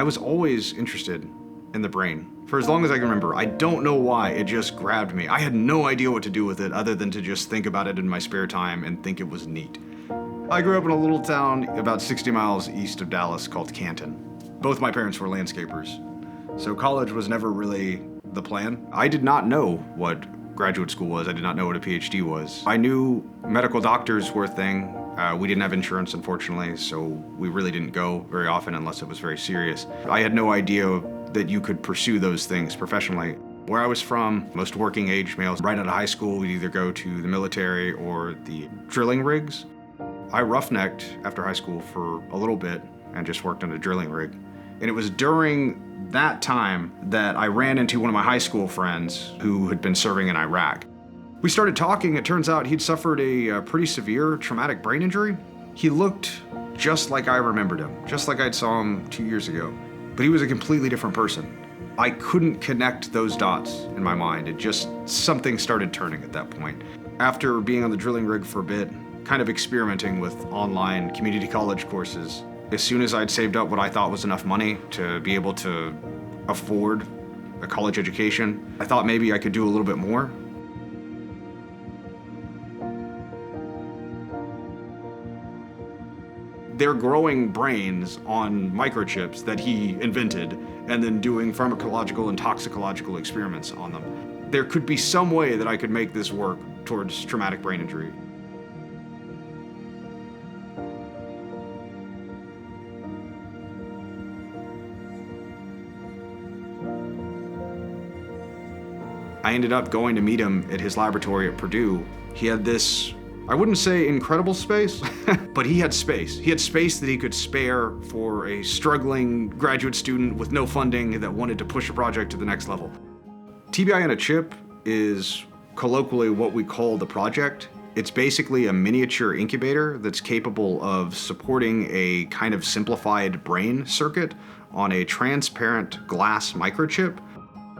I was always interested in the brain. For as long as I can remember, I don't know why, it just grabbed me. I had no idea what to do with it other than to just think about it in my spare time and think it was neat. I grew up in a little town about 60 miles east of Dallas called Canton. Both my parents were landscapers, so college was never really the plan. I did not know what graduate school was. I did not know what a PhD was. I knew medical doctors were a thing. We didn't have insurance, unfortunately, so we really didn't go very often unless it was very serious. I had no idea that you could pursue those things professionally. Where I was from, most working age males, right out of high school, would either go to the military or the drilling rigs. I roughnecked after high school for a little bit and just worked on a drilling rig. And it was during that time that I ran into one of my high school friends who had been serving in Iraq. We started talking. It turns out he'd suffered a pretty severe traumatic brain injury. He looked just like I remembered him, just like I'd saw him 2 years ago. But he was a completely different person. I couldn't connect those dots in my mind. Something started turning at that point. After being on the drilling rig for a bit, kind of experimenting with online community college courses, as soon as I'd saved up what I thought was enough money to be able to afford a college education, I thought maybe I could do a little bit more. They're growing brains on microchips that he invented and then doing pharmacological and toxicological experiments on them. There could be some way that I could make this work towards traumatic brain injury. I ended up going to meet him at his laboratory at Purdue. He had this, I wouldn't say incredible space, but he had space. He had space that he could spare for a struggling graduate student with no funding that wanted to push a project to the next level. TBI on a chip is colloquially what we call the project. It's basically a miniature incubator that's capable of supporting a kind of simplified brain circuit on a transparent glass microchip.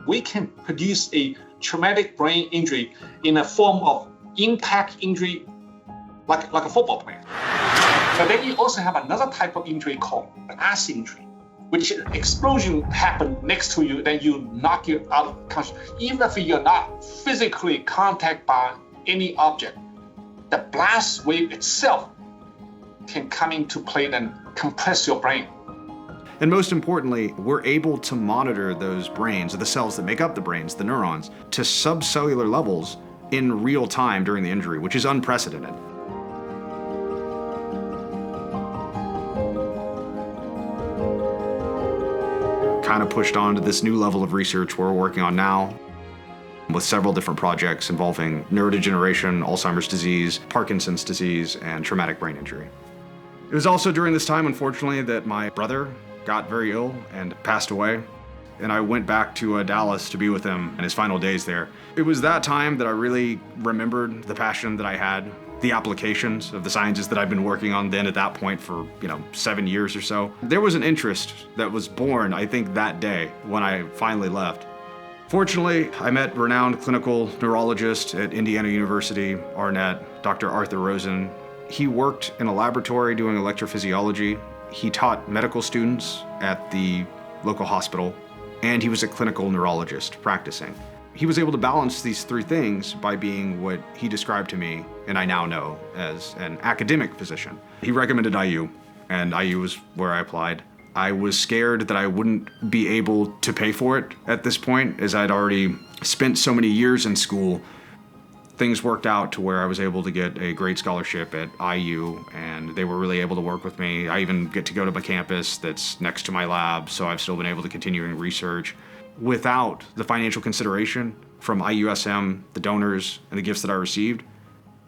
We can produce a traumatic brain injury in a form of impact injury, like a football player. But then you also have another type of injury called blast injury, which explosion happen next to you, then you knock you out of consciousness. Even if you're not physically contacted by any object, the blast wave itself can come into play and compress your brain. And most importantly, we're able to monitor those brains, or the cells that make up the brains, the neurons, to subcellular levels in real time during the injury, which is unprecedented. Kind of pushed on to this new level of research we're working on now, with several different projects involving neurodegeneration, Alzheimer's disease, Parkinson's disease, and traumatic brain injury. It was also during this time, unfortunately, that my brother got very ill and passed away. And I went back to Dallas to be with him in his final days there. It was that time that I really remembered the passion that I had, the applications of the sciences that I've been working on then at that point for, 7 years or so. There was an interest that was born, I think, that day when I finally left. Fortunately, I met renowned clinical neurologist at Indiana University, Arnett, Dr. Arthur Rosen. He worked in a laboratory doing electrophysiology. He taught medical students at the local hospital, and he was a clinical neurologist practicing. He was able to balance these three things by being what he described to me, and I now know, as an academic physician. He recommended IU, and IU was where I applied. I was scared that I wouldn't be able to pay for it at this point, as I'd already spent so many years in school. Things worked out to where I was able to get a great scholarship at IU, and they were really able to work with me. I even get to go to my campus that's next to my lab, so I've still been able to continue in research. Without the financial consideration from IUSM, the donors, and the gifts that I received,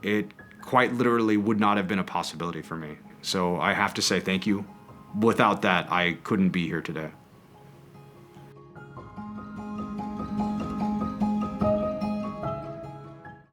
it quite literally would not have been a possibility for me. So I have to say thank you. Without that, I couldn't be here today.